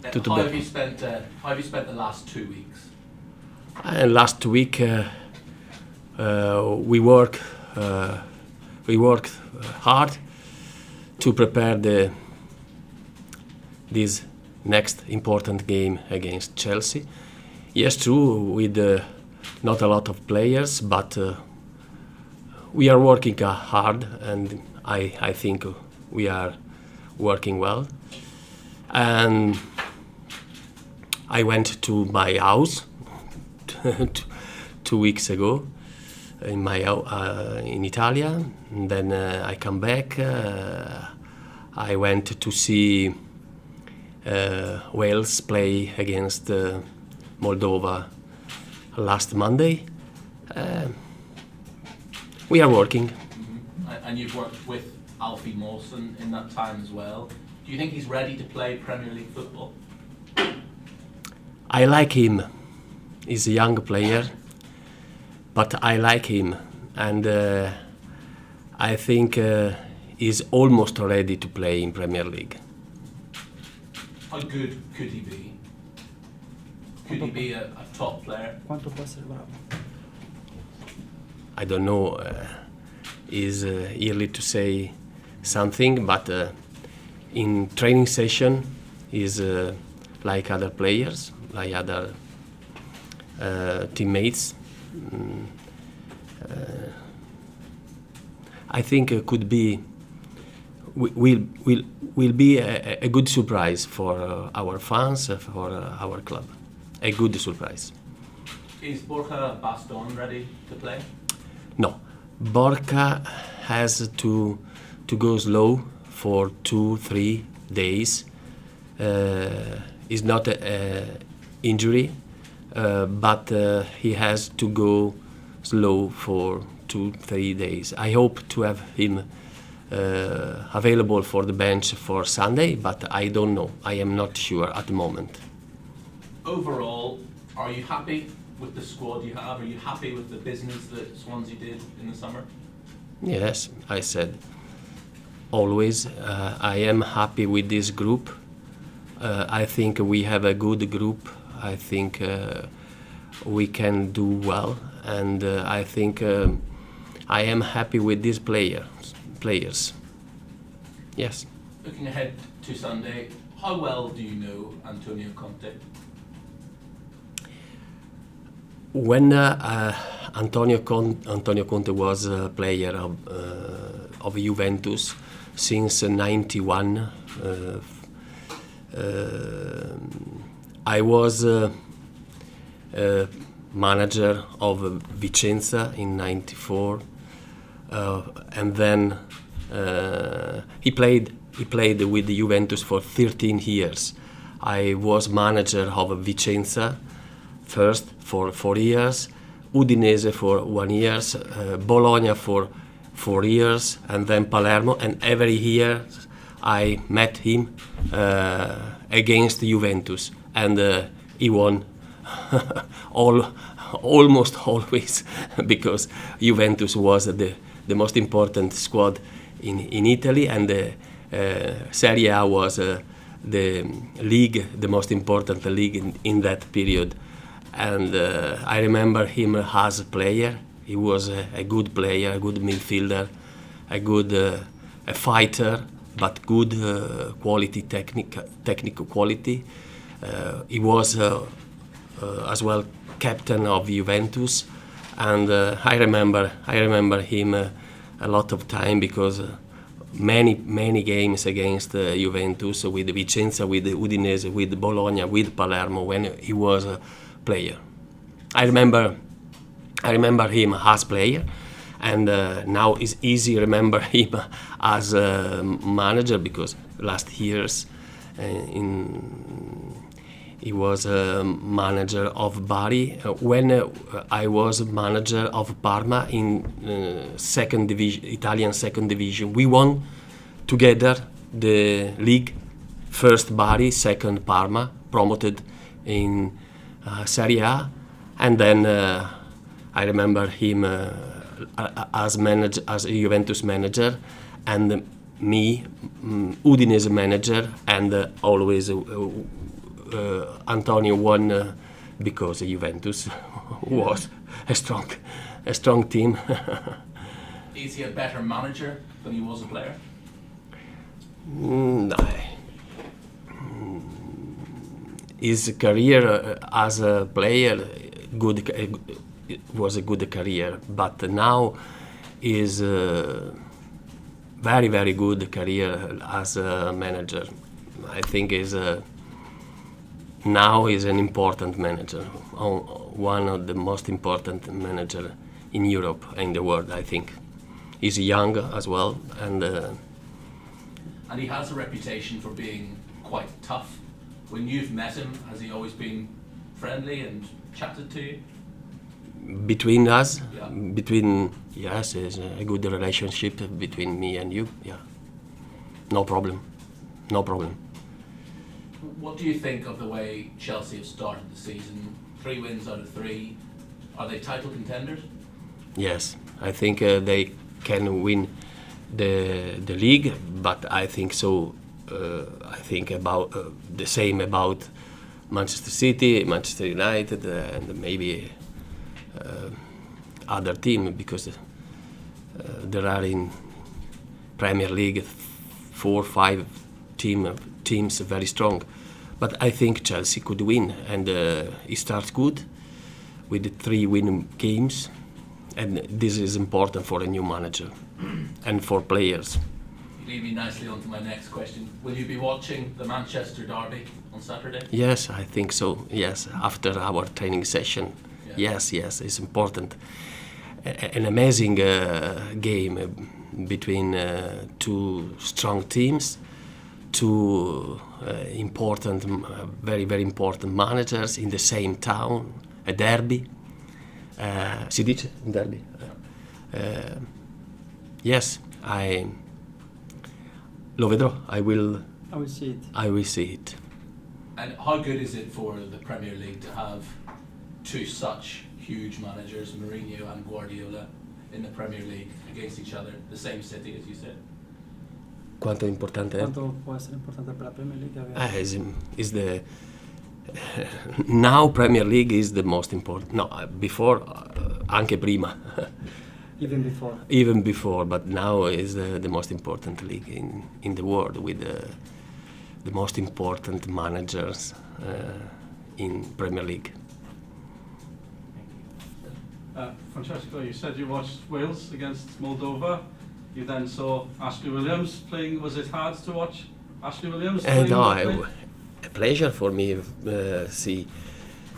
How have you spent the last 2 weeks? Last week we worked hard to prepare this next important game against Chelsea. Yes, true, with not a lot of players, but we are working hard, and I think we are working well. And I went to my house 2 weeks ago in my in Italia. And then I come back. I went to see Wales play against Moldova last Monday. We are working. Mm-hmm. And you've worked with Alfie Mawson in that time as well. Do you think he's ready to play Premier League football? I like him. He's a young player, but I like him, and I think he's almost ready to play in Premier League. How good could he be? Could he be a top player? Quanto può essere bravo? I don't know. It's early to say something, but in training session, he's like other players, like other teammates. I think it could be will be a good surprise for our fans, for our club. A good surprise. Is Borja Baston ready to play? No, Borja has to go slow for 2-3 days. It's not an injury, but he has to go slow for 2-3 days. I hope to have him available for the bench for Sunday, but I don't know. I am not sure at the moment. Overall, are you happy with the squad you have? Are you happy with the business that Swansea did in the summer? Yes, I said always I am happy with this group. I think we have a good group. I think we can do well, and I think I am happy with these players. Yes. Looking ahead to Sunday, how well do you know Antonio Conte? When Antonio Conte was a player of Juventus since '91, I was manager of Vicenza in '94, and then he played with the Juventus for 13 years. I was manager of Vicenza first for 4 years, Udinese for 1 year, Bologna for 4 years, and then Palermo. And every year I met him against Juventus, and he won almost always because Juventus was the most important squad in Italy, and the Serie A was the most important league in that period. And I remember him as a player. He was a good player, a good midfielder, a good a fighter, but good quality, technical quality. He was as well captain of Juventus, and I remember him a lot of time because many games against Juventus, with Vicenza, with Udinese, with Bologna, with Palermo, when he was a player. I remember him as player, and now it's easy to remember him as a manager because last years he was a manager of Bari. When I was manager of Parma in second division, Italian second division, we won together the league. First Bari, second Parma, promoted in Serie A, and then I remember him as a Juventus manager, and me, Udinese manager, and always Antonio won because Juventus was a strong team. Is he a better manager than he was a player? His career as a player was a good career, but now is very, very good career as a manager. I think now is an important manager, one of the most important manager in Europe and in the world. I think he's young as well, and he has a reputation for being quite tough. When you've met him, has he always been friendly and chatted to you? Between us, Yeah. Yes, it's a good relationship between me and you. Yeah, no problem. What do you think of the way Chelsea have started the season? 3 wins out of 3. Are they title contenders? Yes, I think they can win the league, but I think so. I think about the same about Manchester City, Manchester United, and maybe other team, because there are in Premier League 4 or 5 teams very strong. But I think Chelsea could win, and it starts good with the 3 winning games, and this is important for a new manager and for players. You lead me nicely on to my next question. Will you be watching the Manchester derby on Saturday? Yes, I think so. Yes, after our training session. Yeah. Yes, it's important. An amazing game between 2 strong teams, 2 important, very, very important managers in the same town, a derby. Si dice? Derby. Yes, lo vedrò. I will see it. And how good is it for the Premier League to have 2 such huge managers, Mourinho and Guardiola, in the Premier League against each other, the same city, as you said? Quanto importante è? Quanto può essere importante per la Premier League avere? Is the now Premier League is the most important. No, before, anche prima. Even before. But now is the most important league in the world, with the most important managers in Premier League. Francesco, you said you watched Wales against Moldova. You then saw Ashley Williams playing. Was it hard to watch Ashley Williams playing? No, a pleasure for me see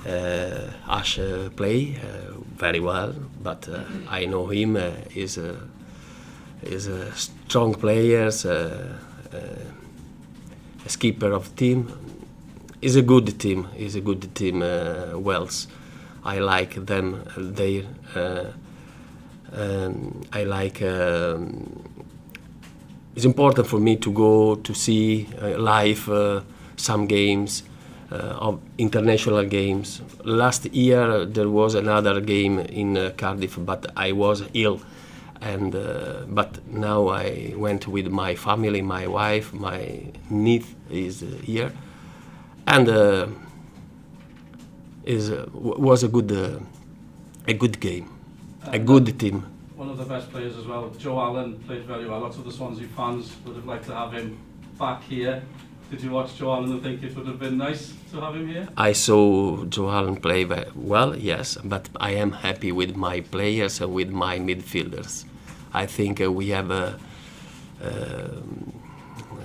Ash play very well, but I know him is a strong player, a skipper of team. Is a good team. Wales. I like them. I like. It's important for me to go to see live some games of international games. Last year there was another game in Cardiff, but I was ill, and but now I went with my family, my wife, my niece is here, and was a good game, a good team. One of the best players as well, Joe Allen, played very well. Lots of the Swansea fans would have liked to have him back here. Did you watch Joe Allen and think it would have been nice to have him here? I saw Joe Allen play very well, yes, but I am happy with my players and with my midfielders. I think we have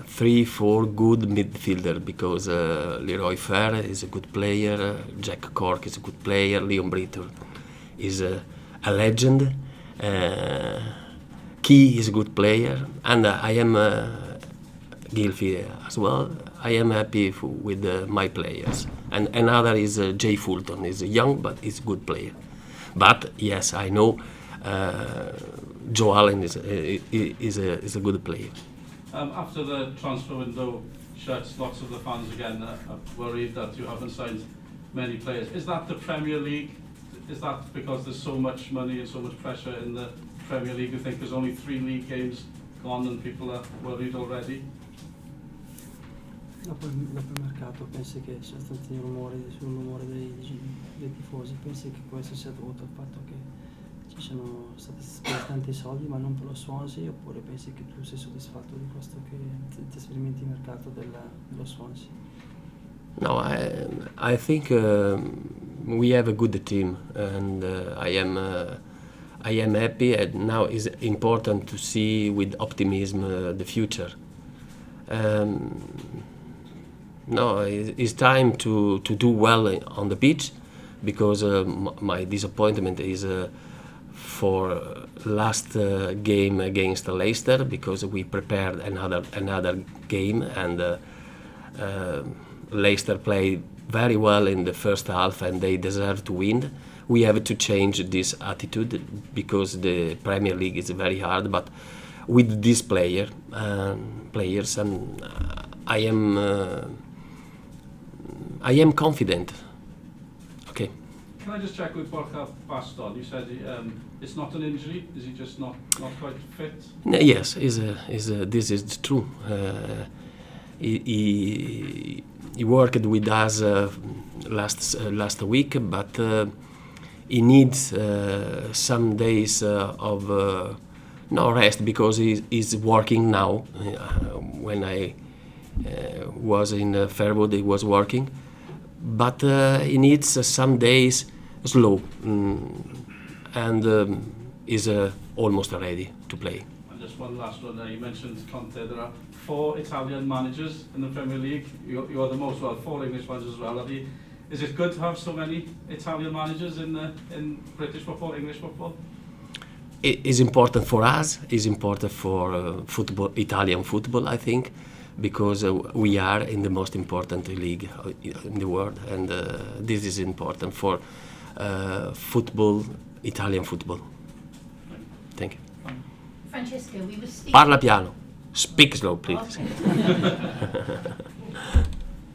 3-4 good midfielder, because Leroy Fer is a good player, Jack Cork is a good player, Leon Britton is a legend, Key is a good player, and I am Gylfi as well. I am happy with my players. And another is Jay Fulton. He's young, but he's a good player. But yes, I know Joe Allen is a good player. After the transfer window shuts, lots of the fans again are worried that you haven't signed many players. Is that the Premier League? Is that because there's so much money and so much pressure in the Premier League? You think there's only 3 league games gone and people are worried already? Dopo il mercato pensi che ci sono stati rumori sull'umore dei tifosi, pensi che questo sia dovuto al fatto che ci sono stati spesi tanti soldi ma non per lo Swansea, oppure pensi che tu sei soddisfatto di questo che trasferimenti di mercato dello Swansea? No, I think we have a good team, and I am happy. And now it's important to see with optimism the future. No, it's time to do well on the pitch, because my disappointment is for last game against Leicester, because we prepared another game, and Leicester played very well in the first half and they deserve to win. We have to change this attitude, because the Premier League is very hard, but with these players, and I am confident. Okay. Can I just check with Borja Baston? You said it's not an injury. Is he just not quite fit? Yes, this is true. He worked with us last week, but he needs some days of no rest, because he is working now. When I was in Fairwood, he was working, but he needs some days slow, and is almost ready to play. And just one last one there. You mentioned Conte. There are 4 Italian managers in the Premier League. You are the most, well, 4 English managers as well. Is it good to have so many Italian managers in British football, English football? It is important for us. It's important for football, Italian football, I think, because we are in the most important league in the world, and this is important for football, Italian football. Thank you. Francesco, we were speaking... Parla piano. Speak slow, please. Okay.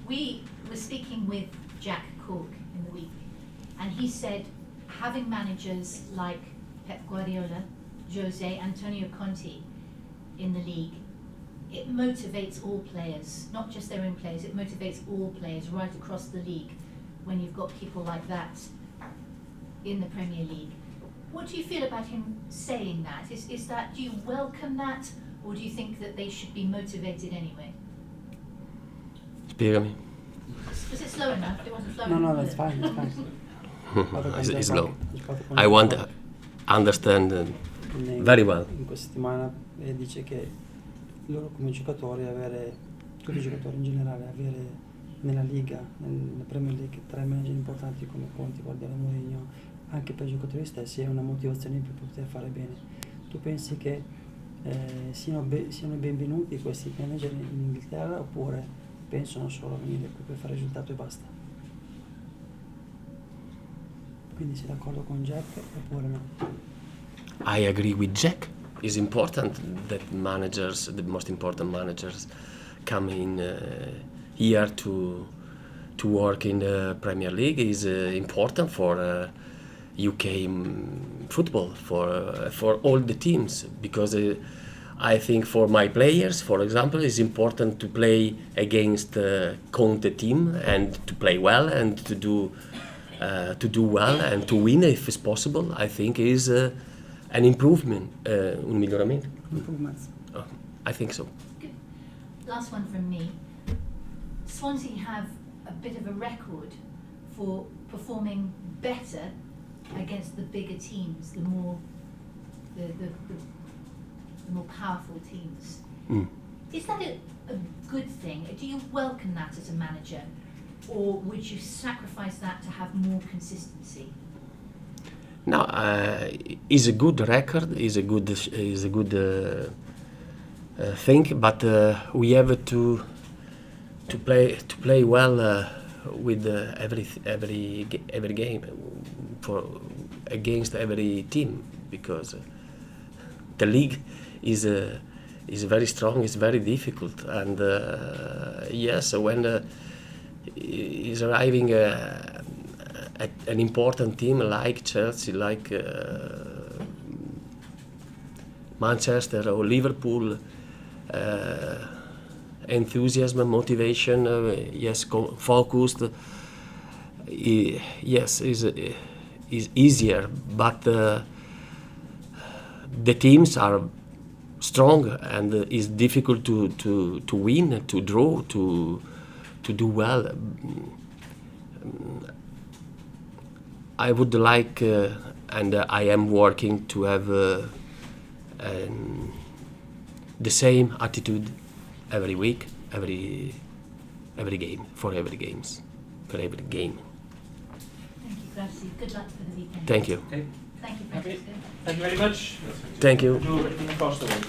We were speaking with Jack Cork in the week, and he said having managers like Pep Guardiola, Jose, Antonio Conte in the league, it motivates all players, not just their own players, it motivates all players right across the league when you've got people like that in the Premier League. What do you feel about him saying that? Is that, do you welcome that, or do you think that they should be motivated anyway? Spiegami. Was it slow enough? It wasn't slow No, enough. that's fine, that's fine. It's low. I want to understand very well. In questa settimana dice che loro come giocatori, tutti i giocatori in generale, avere nella Liga, nella Premier League, 3 manager importanti come Conte, Guardiola, Mourinho, anche per i giocatori stessi è una motivazione per poter fare bene. Tu pensi che siano benvenuti questi manager in Inghilterra, oppure pensano solo a venire qui per fare risultato e basta? Quindi sei d'accordo con Jack oppure no? I agree with Jack. It's important that managers, the most important managers, come in here to work in the Premier League. Is important for UK football, for all the teams, because I think for my players, for example, it's important to play against Conte team and to play well and to do well and to win if it's possible. I think is an improvement, un miglioramento. Improvements. Oh, I think so. Good. Last one from me. Swansea have a bit of a record for performing better against the bigger teams, the more powerful teams. Mm. Is that a good thing? Do you welcome that as a manager, or would you sacrifice that to have more consistency? No, is a good record, is a good thing, but we have to play well with every game against every team, because the league is very strong, it's very difficult, and yes, when is arriving an important team like Chelsea, like Manchester or Liverpool, enthusiasm, motivation, yes, focused. Yes, is easier, but the teams are strong, and it's difficult to win, to draw, to do well. I would like, and I am working to have the same attitude every week, every game, for every game. Thank you, grazie. Good luck for the weekend. Thank you. Okay. Thank you, Happy? Francesco. Thank you very much. Thank you. Do everything across the way.